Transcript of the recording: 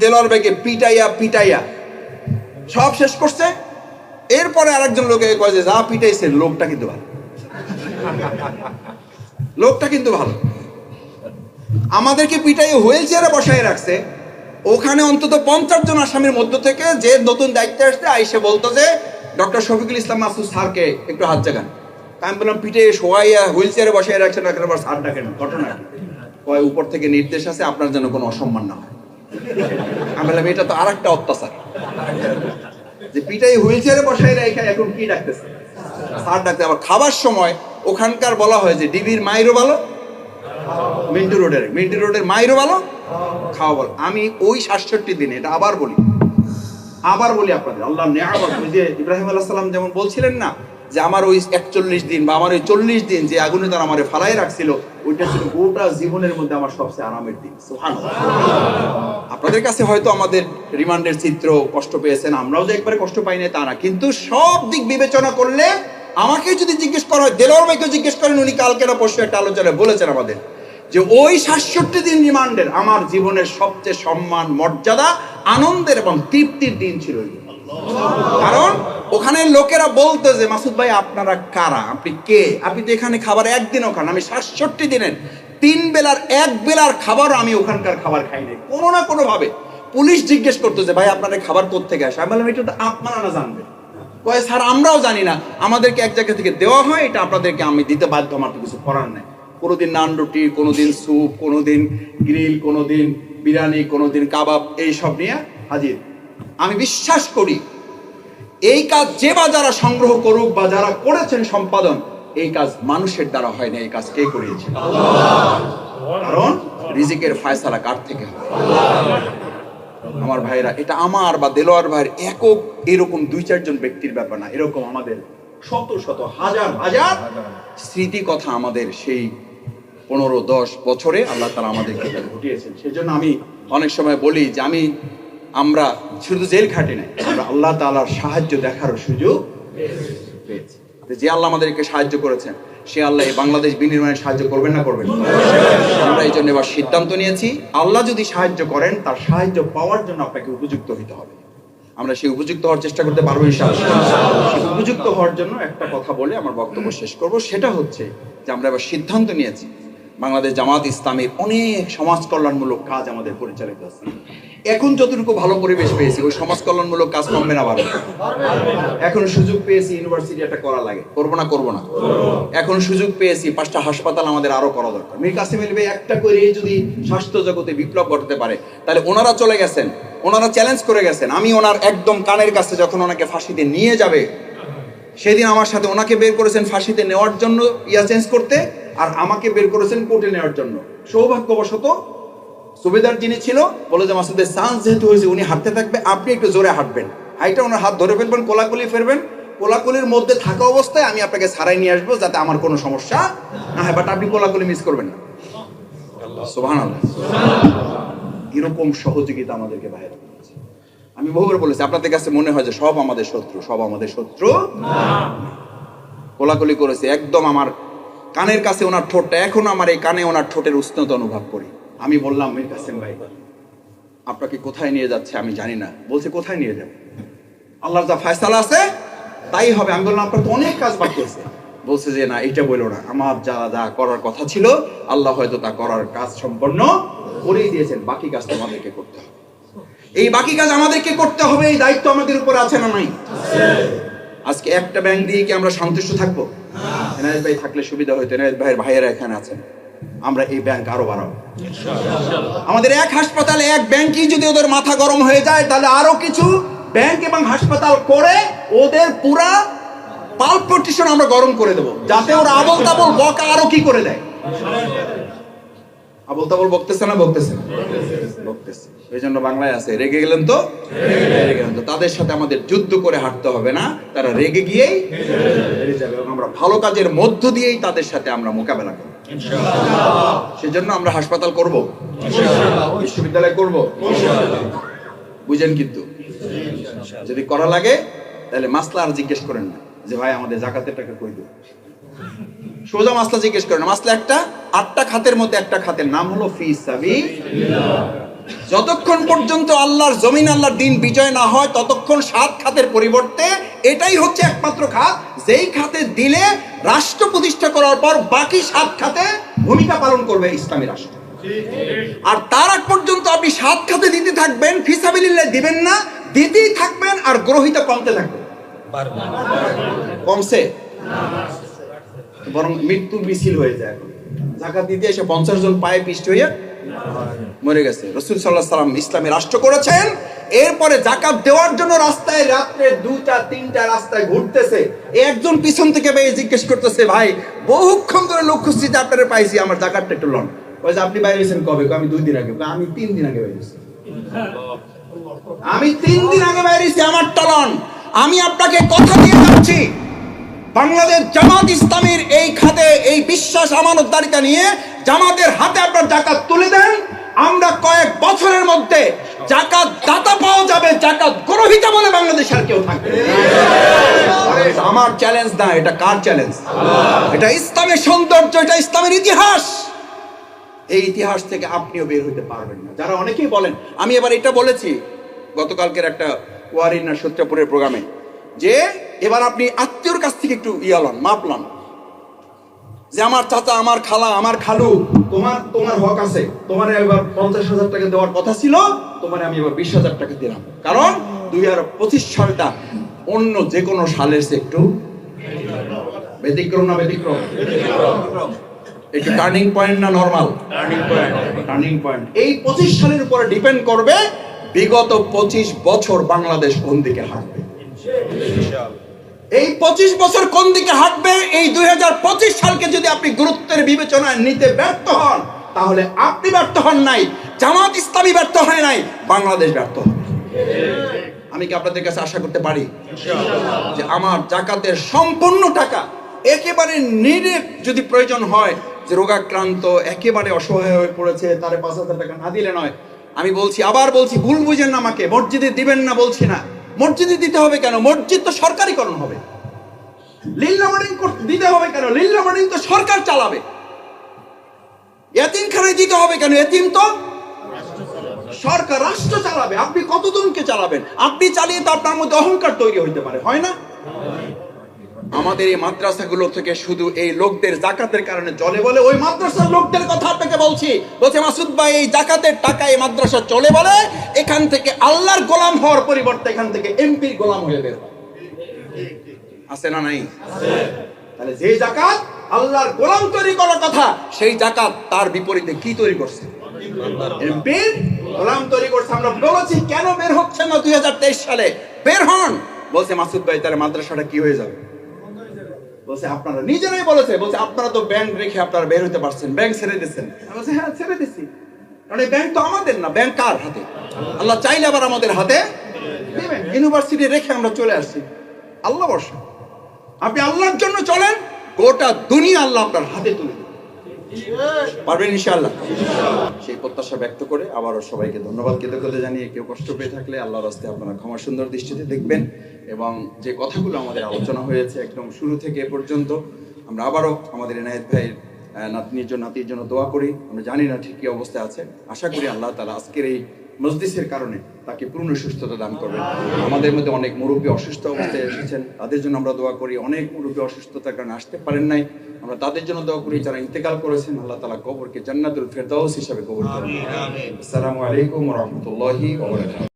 দেলোয়ার ভাইকে পিটাইয়া পিটাইয়া সব শেষ করছে। এরপরে আরেকজন লোকে কয় যে যা পিটাইছে লোকটা কিন্তু ভালো, লোকটা কিন্তু ভালো। আমাদেরকে পিটাইয়ে হুইল চেয়ারে বসায় রাখছে। ওখানে অন্তত 50 জন আসামির মধ্য থেকে যে নতুন দায়িত্বে আসছে আইসে বলতো যে ডক্টর শফিকুল ইসলাম মাসুদ স্যারকে একটু হাত জাগান। আমি বললাম পিটাইয়ে শোয়াইয়া হুইল চেয়ারে বসায় রাখছে না, কেন স্যার ডাকেন, ঘটনা কয় উপর থেকে নির্দেশ আছে আপনার যেন কোনো অসম্মান না হয়। আমি বললাম এটা তো আর একটা অত্যাচার, যে পিটাই হুইল চেয়ারে বসাই রেখে এখন কি ডাকতেছে স্যার ডাকতে। আবার খাবার সময় ওখানকার বলা হয় যে ডিবির মাইরও ভালো, মিন্টু রোডের মাইরও ভালো, খাওয়া ভালো। আমি ওই ৬৭ দিনে এটা আবার বলি আপনাদের আল্লাহ নেয়ামত, ওই যে ইব্রাহিম আলাইহিস সালাম যেমন বলছিলেন না যে আমার ওই ৪১ দিন বা আমার ওই 40 দিন যে আগুনে তারা আমারে ফালাই রাখছিল, ওইটা ছিল গোটা জীবনের মধ্যে আমার সবচেয়ে আরামের দিন। সুবহানাল্লাহ। আপনাদের কাছে হয়তো আমাদের রিমান্ডের চিত্র কষ্ট পেয়েছেন, আমরাও যে একবারে কষ্ট পাই না তা না, কিন্তু সব দিক বিবেচনা করলে আমাকে যদি জিজ্ঞেস করা হয়, দেলোয়ার ভাইকে জিজ্ঞেস করেন, উনি কালকে না পরশু একটা আলোচনায় বলেছেন আমাদের যে ওই ৬৭ দিন রিমান্ডের আমার জীবনের সবচেয়ে সম্মান, মর্যাদা, আনন্দের এবং তৃপ্তির দিন ছিল। কারণ ওখানে লোকেরা বলতো যে মাসুদ ভাই আপনারা কারা, আপনি কে, আপনি তো এখানে খাবার একদিনও খান। আমি ৬৭ দিনের 3 বেলার 1 বেলার খাবার আমি ওখানকার খাবার খাই নাই। কোনো না কোনো ভাবে পুলিশ জিজ্ঞেস করতো যে ভাই আপনাদের খাবার কোত্থেকে আসে। আমি বললাম এটা তো আপনারা না জানবে। কয় স্যার আমরাও জানি না, আমাদেরকে এক জায়গা থেকে দেওয়া হয়, এটা আপনাদেরকে আমি দিতে বাধ্য, আমার তো কিছু করার নাই। কোনোদিন নান রুটি, কোনোদিন স্যুপ, কোনোদিন গ্রিল, কোনোদিন বিরিয়ানি, কোনোদিন কাবাব, এইসব নিয়ে হাজির। আমি বিশ্বাস করি এই কাজ যে বা যারা সংগ্রহ করুক বা যারা করেছেন সম্পাদন, এই কাজ মানুষের দ্বারা হয় না, এই কাজ কে করিয়েছে? কারণ রিজিকের ফয়সালা কার থেকে হয়? আমার ভাইরা, এটা আমার বা দেলোয়ার ভাইয়ের একক এরকম 2-4 জন ব্যক্তির ব্যাপার না, এরকম আমাদের শত শত হাজার হাজার স্মৃতি কথা আমাদের সেই 15-10 বছরে আল্লাহ তাআলা আমাদেরকে ঘটিয়েছেন। সেজন্য আমি অনেক সময় বলি যে আমরা শুধু জেল খাটি নাই, আমরা আল্লাহ তাআলার সাহায্য দেখারও সুযোগ পেয়েছি। যে আল্লাহ আমাদেরকে সাহায্য করেছেন, সে আল্লাহ এই বাংলাদেশ বিনির্মাণে সাহায্য করবেন না করবেন? আমরা এই জন্য এবার সিদ্ধান্ত নিয়েছি, আল্লাহ যদি সাহায্য করেন তার সাহায্য পাওয়ার জন্য আপনাকে উপযুক্ত হতে হবে। আমরা সেই উপযুক্ত হওয়ার চেষ্টা করতে পারবো ইনশাআল্লাহ। উপযুক্ত হওয়ার জন্য একটা কথা বলে আমার বক্তব্য শেষ করব, সেটা হচ্ছে যে আমরা এবার সিদ্ধান্ত নিয়েছি বাংলাদেশ জামাত ইসলামের অনেক সমাজ কল্যাণমূলক কাজ আমাদের পরিচালিত আছে। এখন যতটুকু ভালো পরিবেশ পেয়েছি, ওই সমাজ কল্যাণমূলক কাজ কমবে না, বাড়বে। এখন সুযোগ পেয়েছি ইউনিভার্সিটি একটা করা লাগে, করবো না? এখন সুযোগ পেয়েছি 5টা হাসপাতাল আমাদের আরো করা দরকার। মীর কাসেম আলী ভাই একটা করে যদি স্বাস্থ্য জগতে বিপ্লব ঘটাতে পারে, তাহলে ওনারা চলে গেছেন, ওনারা চ্যালেঞ্জ করে গেছেন। আমি ওনার একদম কানের কাছে যখন ওনাকে ফাঁসিতে নিয়ে যাবে, সেদিন আমার সাথে ওনাকে বের করেছেন ফাঁসিতে নেওয়ার জন্য চেঞ্জ করতে, আর আমাকে বের করেছেন কোর্টে নেওয়ার জন্য। সৌভাগ্যবশত সুবেদার যিনি ছিল বলে যে মাসুদের চান্স যেহেতু হয়েছে, উনি হাঁটতে থাকবে, আপনি একটু জোরে হাঁটবেন, হাইটা ওনার হাত ধরে ফেলবেন, কোলাকুলি ফেরবেন, কোলাকুলির মধ্যে থাকা অবস্থায় আমি আপনাকে ছাড়াই নিয়ে আসবো, যাতে আমার কোনো সমস্যা না হয়, বাট আপনি কোলাকুলি মিস করবেন না। সুবহানাল্লাহ। এরকম সহযোগিতা আমাদেরকে বাইরে করেছে। আমি বহুবার বলেছি, আপনাদের কাছে মনে হয় যে সব আমাদের শত্রু না। কোলাকুলি করেছে একদম আমার কানের কাছে ওনার ঠোঁটটা, এখন আমার এই কানে ওনার ঠোঁটের উষ্ণতা অনুভব করি। আমি বললাম মীর কাসেম ভাই আপনাকে কোথায় নিয়ে যাচ্ছে আমি জানি না। বলছে কোথায় নিয়ে যাবে, আল্লাহর যা ফয়সালা আছে তাই হবে। আমি বললাম আপনার তো অনেক কাজ বাকি আছে। বলছে যে না, এটা বললো না, আমার যা করার কথা ছিল আল্লাহ হয়তো তা করার কাজ সম্পন্ন করেই দিয়েছেন, বাকি কাজ আমাদেরকে করতে হবে। এই বাকি কাজ আমাদেরকে করতে হবে, এই দায়িত্ব আমাদের উপর আছে না নাই? আজকে একটা ব্যাংক দিয়ে কি আমরা সন্তুষ্ট থাকবো? এনায়েত ভাই থাকলে সুবিধা হইতো, এনায়েত ভাইয়ের ভাইয়েরা এখানে আছেন, আমরা এই ব্যাংক আরো বাড়াবো। আমাদের এক হাসপাতালে এক ব্যাংকই যদি ওদের মাথা গরম হয়ে যায়, তাহলে আরো কিছু ব্যাংক এবং হাসপাতাল করে ওদের পুরা পালপিটেশন আমরা গরম করে দেবো, যাতে ওরা আবল তাবল বকা আরো কি করে দেয়। আবল তাবল বকতেছে না? এই জন্য বাংলায় আছে, রেগে গেলেন তো তাদের সাথে আমাদের যুদ্ধ করে হাঁটতে হবে না, তারা রেগে গিয়েই হেরে যাবে, এবং আমরা ভালো কাজের মধ্য দিয়েই তাদের সাথে আমরা মোকাবেলা করব ইনশাআল্লাহ। সেজন্য আমরা হাসপাতাল করব ইনশাআল্লাহ, বিশ্ববিদ্যালয় করব ইনশাআল্লাহ, বুঝেন? কিন্তু যদি করা লাগে তাহলে মাসলা আর জিজ্ঞেস করেন না যে ভাই আমাদের যাকাতের টাকা কই দেব, সোজা মাসলা জিজ্ঞেস করেন না। মাসলা একটা, 8টা খাতের মধ্যে একটা খাতের নাম হলো ফি সাবিলিল্লাহ। যতক্ষণ পর্যন্ত আল্লাহর জমিন, আল্লাহর দিন বিজয় না হয়, ততক্ষণ 7 খাতের পরিবর্তে এটাই হচ্ছে একমাত্র খাত, যেই খাতে দিলে রাষ্ট্র প্রতিষ্ঠা করার পর বাকি 7 খাতে ভূমিকা পালন করবে ইসলামী রাষ্ট্র। আর তার আগ পর্যন্ত আপনি 7 খাতে দিতে থাকবেন, ফিসাবিলিল্লাহ দিবেন না, দিতেই থাকবেন, আর গ্রহিতা কমতে থাকবে। কমছে, বরং মৃত্যুর মিছিল হয়ে যায়। এখন যাকাত দিতে এসে 50 জন পায়ে পিষ্ট হয়ে মরে গেছে। রাসূল সাল্লাল্লাহু আলাইহি সাল্লাম ইসলামী রাষ্ট্র করেছেন, এরপরে যাকাত দেওয়ার জন্য রাস্তায় রাত্রে 2টা 3টা রাস্তায় ঘুরতেছে, একজন পিছন থেকে ভাই জিজ্ঞেস করতেছে, ভাই বহুক্ষণ ধরে লোক খুঁজছি, আপনারা পাইছি, আমার যাকাতটা একটু লন। ওই যে আপনি বাইরে গেছেন কবে? আমি 2 দিন আগে। আমি 3 দিন আগে বাইরে গেছি। আমি 3 দিন আগে বাইরে গেছি, আমার টলন। আমি আপনাকে কথা দিয়ে যাচ্ছি, বাংলাদেশ জামাত ইসলামীর এই খাতে এই বিশ্বাস আমানতদারিতা নিয়ে জামাতের হাতে আপনার যাকাত তুলে দেন, আমরা কয়েক বছরের মধ্যে যাকাত দাতা পাওয়া যাবে, যাকাত গ্রহীতা বলে বাংলাদেশ আর কেউ থাকবে। আমার চ্যালেঞ্জ না, এটা কার চ্যালেঞ্জ? এটা ইসলামের সৌন্দর্য, এটা ইসলামের ইতিহাস। এই ইতিহাস থেকে আপনিও বের হতে পারবেন না। যারা অনেকেই বলেন, আমি এবার এটা বলেছি গতকালকের একটা ওয়ারিনা সূত্রপুরের প্রোগ্রামে, যে এবার আপনি আত্মীয়র কাছ থেকে একটু লন, মাপ লন, যে আমার চাচা, আমার খালা, আমার খালু, তোমার হক আছে, তোমার এবার 50,000 টাকা দেওয়ার কথা ছিল, তোমার আমি এবার 20,000 টাকা দিলাম। কারণ 2025 সালটা অন্য যে কোনো সালের চেয়ে একটু ব্যতিক্রম। না ব্যতিক্রম? একটু টার্নিং পয়েন্ট না নরমাল? Turning point. এই 25 সালের উপরে ডিপেন্ড করবে বিগত 25 বছর বাংলাদেশ কোন দিকে হাঁটবে। এই 25 বছর কোন দিকে হাঁটবে, এই 2025 সালকে যদি আপনি গুরুত্বের বিবেচনায় নিতে ব্যর্থ হন, তাহলে আপনি ব্যর্থ হন নাই, জামাত ইসলামী ব্যর্থ হয় নাই, বাংলাদেশ ব্যর্থ হবে। আমি কি আপনাদের কাছে আশা করতে পারি যে আমার যাকাতের সম্পূর্ণ টাকা একেবারে নিরেট, যদি প্রয়োজন হয় যে রোগাক্রান্ত একেবারে অসহায় হয়ে পড়েছে, তারে 5,000 টাকা না দিলে নয়। আমি বলছি, আবার বলছি, ভুল বুঝেন না আমাকে, মসজিদে দিবেন না বলছি না। মসজিদে দিতে হবে কেন? মসজিদ তো সরকারিকরণ হবে। লিল্লাহ মার্ডিং দিতে হবে কেন? লিল্লাহ মার্ডিং তো সরকার চালাবে। এতিমখানায় দিতে হবে কেন? এতিম তো সরকার, রাষ্ট্র চালাবে। আপনি কতজনকে চালাবেন? আপনি চালিয়ে তো আপনার মধ্যে অহংকার তৈরি হইতে পারে, হয় না? আমাদের এই মাদ্রাসাগুলো থেকে শুধু এই লোকদের যাকাতের কারণে চলে বলে, ওই মাদ্রাসার লোকদের কথা আপনাকে বলছি, বলছে মাসুদ ভাই এই যাকাতের টাকা এই মাদ্রাসা চলে বলে এখান থেকে আল্লাহর গোলাম হওয়ার পরিবর্তে এখান থেকে এমপির গোলাম হয়ে বের হয়। আছে না নাই? তাহলে যে যাকাত আল্লাহর গোলাম তৈরি করার কথা, সেই যাকাত তার বিপরীতে কি তৈরি করছে? এমপির গোলাম তৈরি করছে। আমরা বলেছি কেন বের হচ্ছে না 2023 সালে? বের হন। বলছে মাসুদ ভাই তাহলে মাদ্রাসাটা কি হয়ে যাবে? বলছে আপনারা নিজেরাই বলেছে, বলছে আপনারা তো ব্যাংক রেখে আপনারা বের হতে পারছেন, ব্যাংক ছেড়ে দিচ্ছেন। বলছে হ্যাঁ ছেড়ে দিচ্ছি, কারণ এই ব্যাংক তো আমাদের না, ব্যাংক কার হাতে? আল্লাহ চাইলে আবার আমাদের হাতে দেবেন। ইউনিভার্সিটি রেখে আমরা চলে আসছি। আল্লাহ বর্ষা, আপনি আল্লাহর জন্য চলেন, গোটা দুনিয়া আল্লাহ আপনার হাতে তুলে দেবেন। পারবেন ইনশাআল্লাহ। সেই প্রত্যাশা ব্যক্ত করে আবারও সবাইকে ধন্যবাদ, কৃতজ্ঞতা জানিয়ে কেউ কষ্ট পেয়ে থাকলে আল্লাহর রাস্তায় আপনারা ক্ষমা সুন্দর দৃষ্টিতে দেখবেন। এবং যে কথাগুলো আমাদের আলোচনা হয়েছে একদম শুরু থেকে এ পর্যন্ত, আমরা আবারও আমাদের এনায়েত ভাইয়ের নাতির জন্য দোয়া করি। আমরা জানি না ঠিক কি অবস্থায় আছে, আশা করি আল্লাহ তাআলা আজকের এই মজলিসের কারণে তাকে পূর্ণ সুস্থতা দান করবেন। আমাদের মধ্যে অনেক মুরব্বী অসুস্থ অবস্থায় এসেছেন, তাদের জন্য আমরা দোয়া করি। অনেক মুরব্বী অসুস্থতার কারণে আসতে পারেন নাই, আমরা তাদের জন্য দোয়া করি। যারা ইন্তেকাল করেছেন, আল্লাহ তাআলা কবরকে জান্নাতুল ফেরদাউস হিসাবে কবুল করুন। আসসালামু আলাইকুম ওয়া রাহমাতুল্লাহি ওয়া বারাকাতুহু।